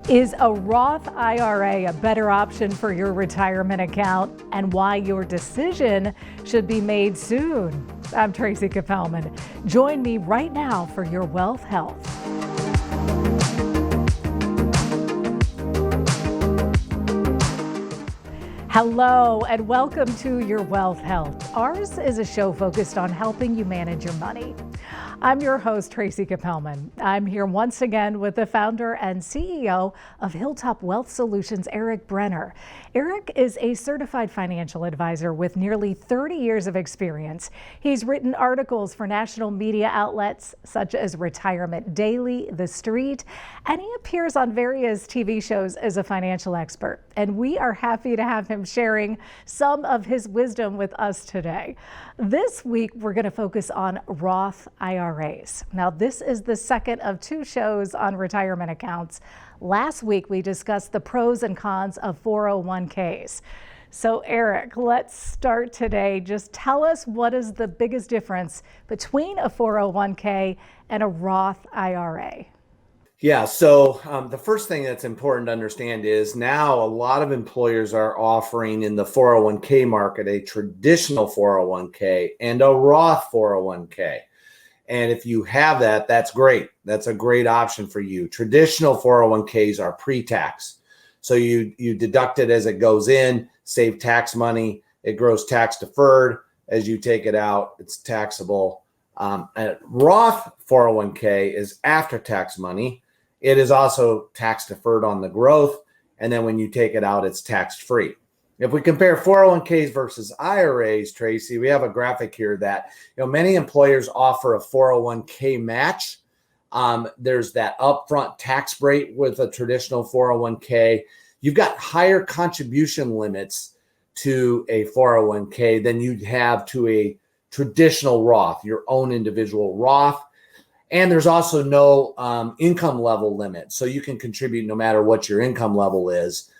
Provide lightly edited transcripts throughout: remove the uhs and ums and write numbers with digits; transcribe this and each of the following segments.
Is a Roth IRA a better option for your retirement account, and why your decision should be made soon? I'm Tracy Capelman. Join me right now for your Wealth Health. Hello and welcome to your Wealth Health. Ours is a show focused on helping you manage your money. I'm your host, Tracy Capelman. I'm here once again with the founder and CEO of Hilltop Wealth Solutions, Eric Brenner. Eric is a certified financial advisor with nearly 30 years of experience. He's written articles for national media outlets such as Retirement Daily, The Street, and he appears on various TV shows as a financial expert. And we are happy to have him sharing some of his wisdom with us today. This week, we're going to focus on Roth IRAs. Now, this is the second of two shows on retirement accounts. Last week, we discussed the pros and cons of 401ks. So, Eric, let's start today. Just tell us, what is the biggest difference between a 401k and a Roth IRA? Yeah, so the first thing that's important to understand is now a lot of employers are offering in the 401k market a traditional 401k and a Roth 401k. And if you have that, that's great. That's a great option for you. Traditional 401ks are pre-tax. So you deduct it as it goes in, save tax money. It grows tax deferred. As you take it out, it's taxable. And Roth 401k is after tax money. It is also tax deferred on the growth. And then when you take it out, it's tax free. If we compare 401ks versus IRAs, Tracy, we have a graphic here that, many employers offer a 401k match. There's that upfront tax rate with a traditional 401k. You've got higher contribution limits to a 401k than you'd have to a traditional Roth, your own individual Roth. And there's also no income level limit. So you can contribute no matter what your income level is.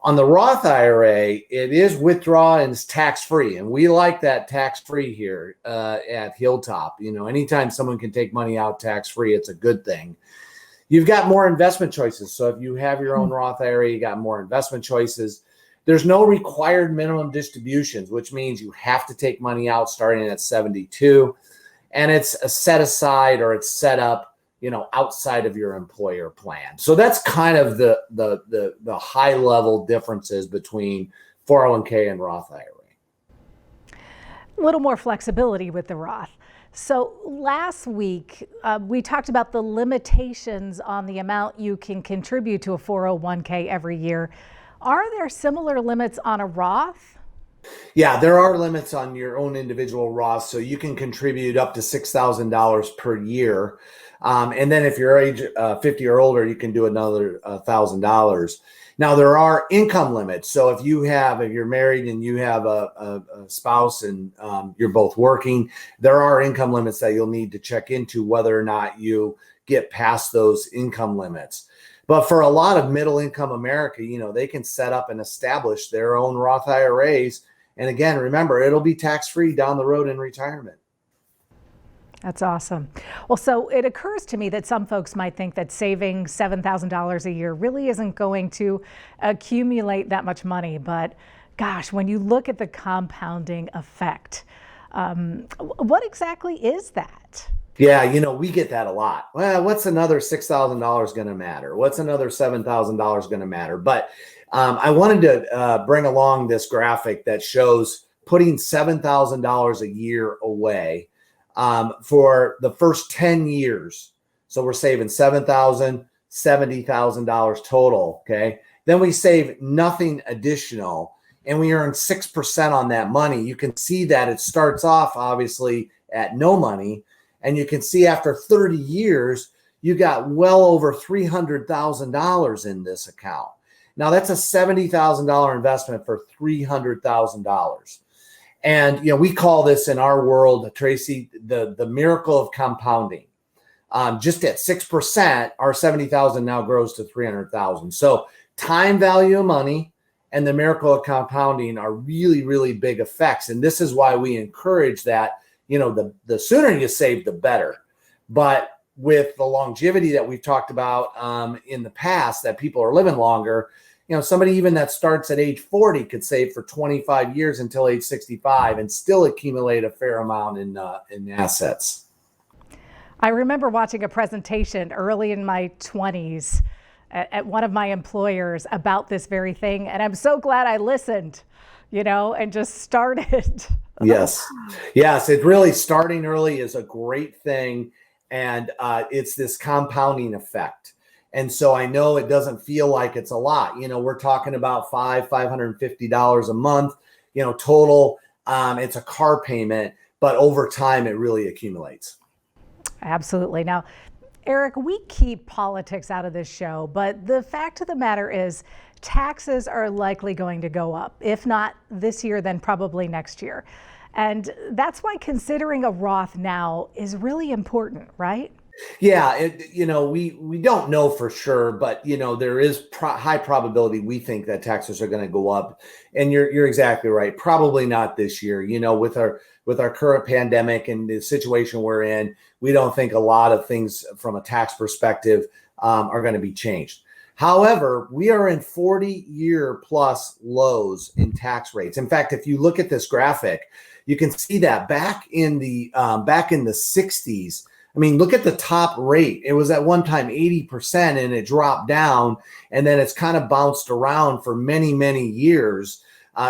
On the Roth IRA, it is withdraw and it's tax-free. And we like that tax-free here at Hilltop. Anytime someone can take money out tax-free, it's a good thing. You've got more investment choices. So if you have your own Roth IRA, you got more investment choices. There's no required minimum distributions, which means you have to take money out starting at 72. And it's a set aside or it's set up, outside of your employer plan. So that's kind of the high level differences between 401k and Roth IRA. A little more flexibility with the Roth. So last week, we talked about the limitations on the amount you can contribute to a 401k every year. Are there similar limits on a Roth? Yeah, there are limits on your own individual Roth, so you can contribute up to $6,000 per year. And then if you're age 50 or older, you can do another $1,000. Now, there are income limits. So if you're married and you have a spouse and you're both working, there are income limits that you'll need to check into whether or not you get past those income limits. But for a lot of middle income America, they can set up and establish their own Roth IRAs. And again, remember, it'll be tax-free down the road in retirement. That's awesome. Well, so it occurs to me that some folks might think that saving $7,000 a year really isn't going to accumulate that much money. But gosh, when you look at the compounding effect, what exactly is that? Yeah, we get that a lot. Well, what's another $6,000 going to matter? What's another $7,000 going to matter? But I wanted to bring along this graphic that shows putting $7,000 a year away for the first 10 years. So we're saving $7,000, $70,000 total. Okay. Then we save nothing additional and we earn 6% on that money. You can see that it starts off obviously at no money. And you can see after 30 years, you got well over $300,000 in this account. Now that's a $70,000 investment for $300,000. And, we call this in our world, Tracy, the miracle of compounding. Just at 6%, our 70,000 now grows to 300,000. So time value of money and the miracle of compounding are really, really big effects. And this is why we encourage that, the sooner you save, the better. But with the longevity that we've talked about in the past, that people are living longer, somebody even that starts at age 40 could save for 25 years until age 65 and still accumulate a fair amount in assets. I remember watching a presentation early in my 20s at one of my employers about this very thing. And I'm so glad I listened, and just started. Yes. It really, starting early is a great thing. And it's this compounding effect. And so I know it doesn't feel like it's a lot. We're talking about $550 a month, total. It's a car payment, but over time it really accumulates. Absolutely. Now, Eric, we keep politics out of this show, but the fact of the matter is taxes are likely going to go up. If not this year, then probably next year. And that's why considering a Roth now is really important, right? Yeah, we don't know for sure, but there is high probability we think that taxes are going to go up, and you're exactly right. Probably not this year. With our current pandemic and the situation we're in, we don't think a lot of things from a tax perspective are going to be changed. However, we are in 40-year plus lows in tax rates. In fact, if you look at this graphic, you can see that back in the 60s. I mean, look at the top rate. It was at one time 80% and it dropped down, and then it's kind of bounced around for many, many years,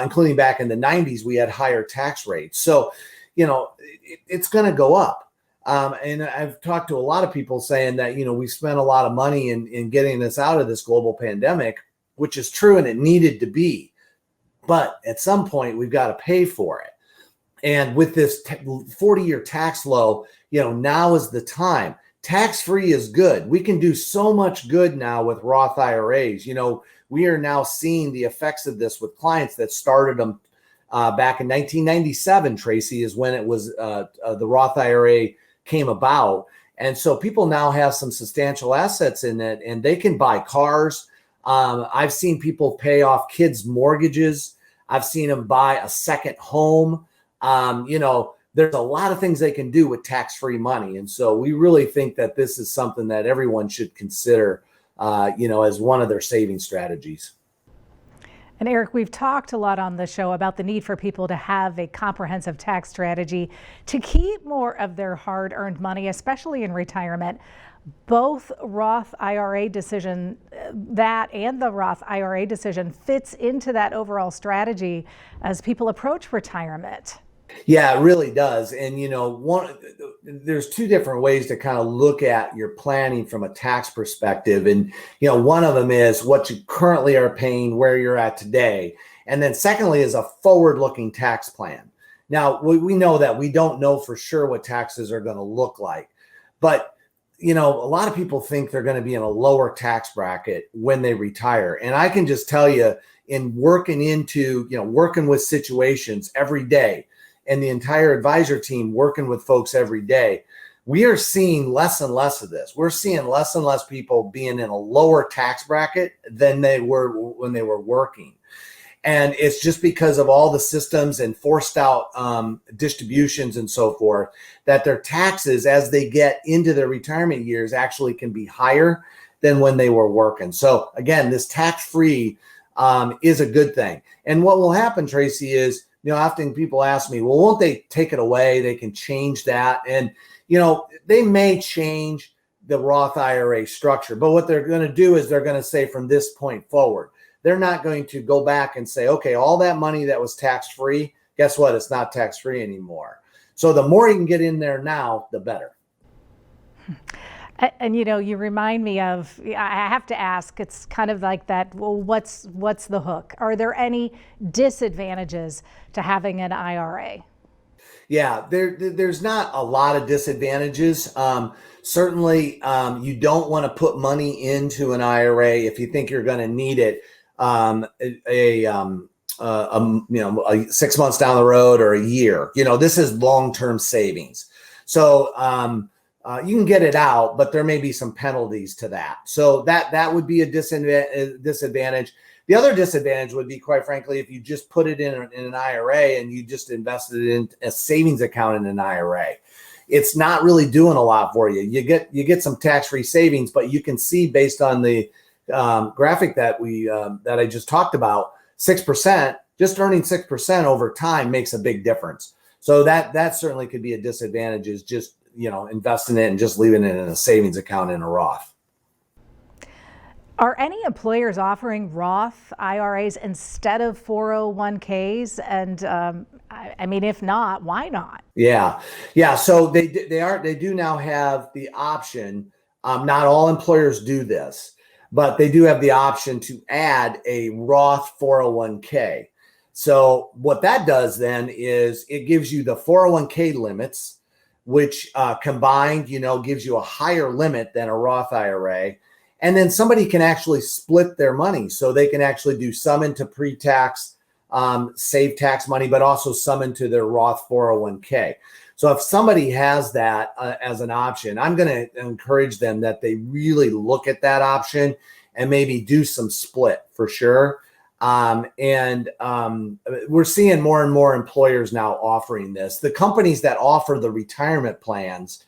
including back in the 90s, we had higher tax rates. So, it's going to go up. And I've talked to a lot of people saying that, we spent a lot of money in getting us out of this global pandemic, which is true, and it needed to be. But at some point, we've got to pay for it. And with this 40-year tax low, now is the time. Tax-free is good. We can do so much good now with Roth IRAs. We are now seeing the effects of this with clients that started them back in 1997, Tracy, is when it was the Roth IRA came about. And so people now have some substantial assets in it, and they can buy cars. I've seen people pay off kids' mortgages. I've seen them buy a second home. There's a lot of things they can do with tax-free money. And so we really think that this is something that everyone should consider, as one of their saving strategies. And Eric, we've talked a lot on the show about the need for people to have a comprehensive tax strategy to keep more of their hard-earned money, especially in retirement. Both Roth IRA decision, that and the Roth IRA decision fits into that overall strategy as people approach retirement. Yeah, it really does. And, there's two different ways to kind of look at your planning from a tax perspective. And, one of them is what you currently are paying, where you're at today. And then secondly is a forward-looking tax plan. Now, we know that we don't know for sure what taxes are going to look like. But, a lot of people think they're going to be in a lower tax bracket when they retire. And I can just tell you, in working with situations every day, and the entire advisor team working with folks every day, we are seeing less and less of this. We're seeing less and less people being in a lower tax bracket than they were when they were working. And it's just because of all the systems and forced out distributions and so forth, that their taxes as they get into their retirement years actually can be higher than when they were working. So again, this tax-free is a good thing. And what will happen, Tracy, is often people ask me, well, won't they take it away? They can change that. And, they may change the Roth IRA structure, but what they're going to do is they're going to say from this point forward, they're not going to go back and say, okay, all that money that was tax-free, guess what? It's not tax-free anymore. So the more you can get in there now, the better. And you remind me of, I have to ask, it's kind of like that, well, what's the hook? Are there any disadvantages to having an IRA? Yeah, there's not a lot of disadvantages. Certainly, you don't want to put money into an IRA if you think you're going to need it 6 months down the road or a year. This is long-term savings. So you can get it out, but there may be some penalties to that. So that would be a disadvantage. The other disadvantage would be, quite frankly, if you just put it in an IRA and you just invested it in a savings account in an IRA. it's not really doing a lot for you. You get some tax-free savings, but you can see based on the graphic that I just talked about, 6%, just earning 6% over time makes a big difference. So that certainly could be a disadvantage, is just, investing it and just leaving it in a savings account in a Roth. Are any employers offering Roth IRAs instead of 401ks? And I mean, if not, why not? Yeah. So they do now have the option. Not all employers do this, but they do have the option to add a Roth 401k. So what that does then is it gives you the 401k limits, which combined, gives you a higher limit than a Roth IRA. And then somebody can actually split their money. So they can actually do some into pre-tax, save tax money, but also some into their Roth 401k. So if somebody has that as an option, I'm going to encourage them that they really look at that option and maybe do some split for sure. We're seeing more and more employers now offering this. The companies that offer the retirement plans,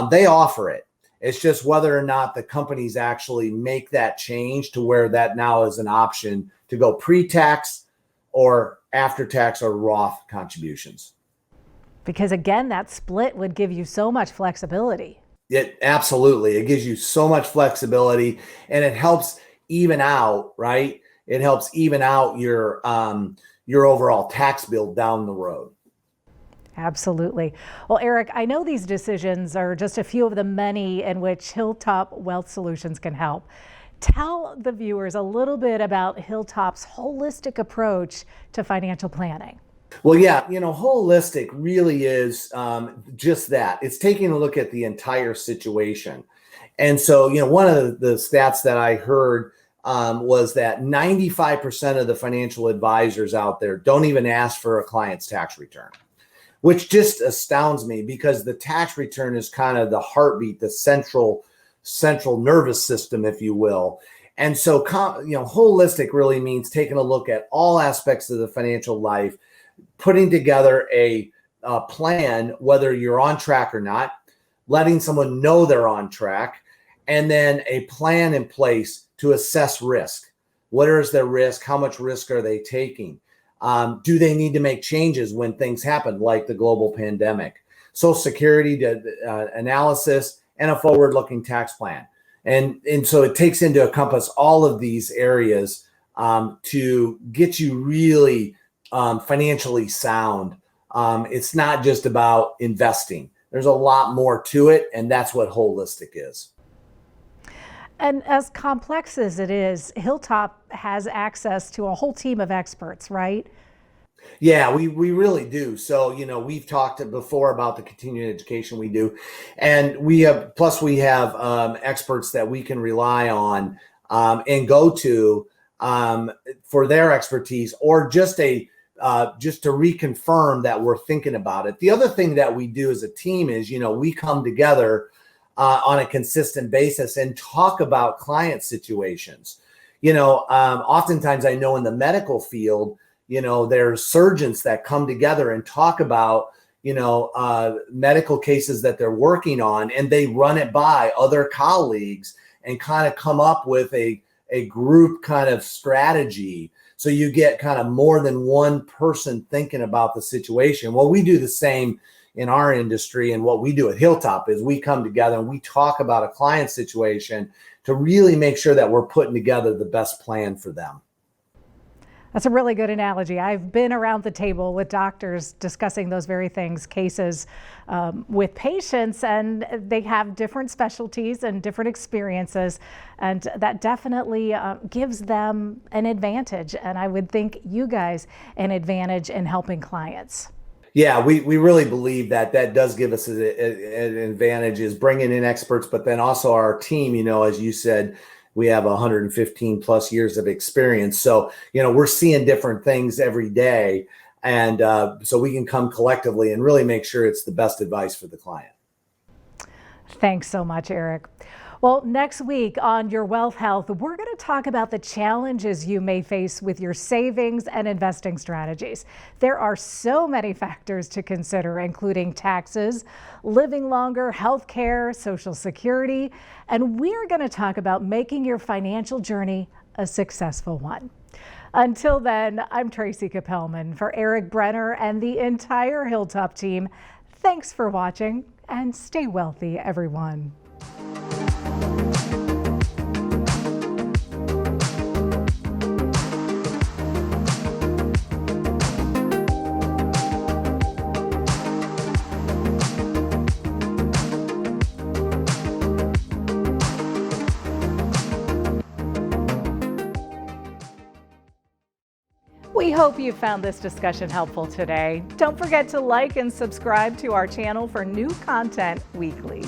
they offer it. It's just whether or not the companies actually make that change to where that now is an option to go pre-tax or after-tax or Roth contributions. Because again, that split would give you so much flexibility. Absolutely. It gives you so much flexibility, and it helps even out, right? It helps even out your overall tax bill down the road. Absolutely. Well, Eric, I know these decisions are just a few of the many in which Hilltop Wealth Solutions can help. Tell the viewers a little bit about Hilltop's holistic approach to financial planning. Well, yeah, holistic really is just that. It's taking a look at the entire situation. And so, one of the stats that I heard was that 95% of the financial advisors out there don't even ask for a client's tax return, which just astounds me, because the tax return is kind of the heartbeat, the central nervous system, if you will. And so, holistic really means taking a look at all aspects of the financial life, putting together a plan, whether you're on track or not, letting someone know they're on track, and then a plan in place to assess risk. What is their risk? How much risk are they taking? Do they need to make changes when things happen, like the global pandemic? Social Security analysis and a forward-looking tax plan. And so it takes into encompass all of these areas to get you really financially sound. It's not just about investing. There's a lot more to it, and that's what holistic is. And as complex as it is, Hilltop has access to a whole team of experts, right? Yeah, we really do. So, we've talked before about the continuing education we do, and we have experts that we can rely on and go to for their expertise, or just to reconfirm that we're thinking about it. The other thing that we do as a team is, we come together on a consistent basis and talk about client situations. Oftentimes I know in the medical field, there's surgeons that come together and talk about, medical cases that they're working on, and they run it by other colleagues and kind of come up with a group kind of strategy. So you get kind of more than one person thinking about the situation. Well, we do the same in our industry, and what we do at Hilltop is we come together and we talk about a client situation to really make sure that we're putting together the best plan for them. That's a really good analogy. I've been around the table with doctors discussing those very things, cases with patients, and they have different specialties and different experiences, and that definitely gives them an advantage, and I would think you guys an advantage in helping clients. Yeah, we really believe that does give us an advantage, is bringing in experts, but then also our team, as you said, we have 115 plus years of experience. So, we're seeing different things every day. And so we can come collectively and really make sure it's the best advice for the client. Thanks so much, Eric. Well, next week on Your Wealth Health, we're going to talk about the challenges you may face with your savings and investing strategies. There are so many factors to consider, including taxes, living longer, health care, Social Security, and we're going to talk about making your financial journey a successful one. Until then, I'm Tracy Capelman. For Eric Brenner and the entire Hilltop team, thanks for watching and stay wealthy, everyone. We hope you found this discussion helpful today. Don't forget to like and subscribe to our channel for new content weekly.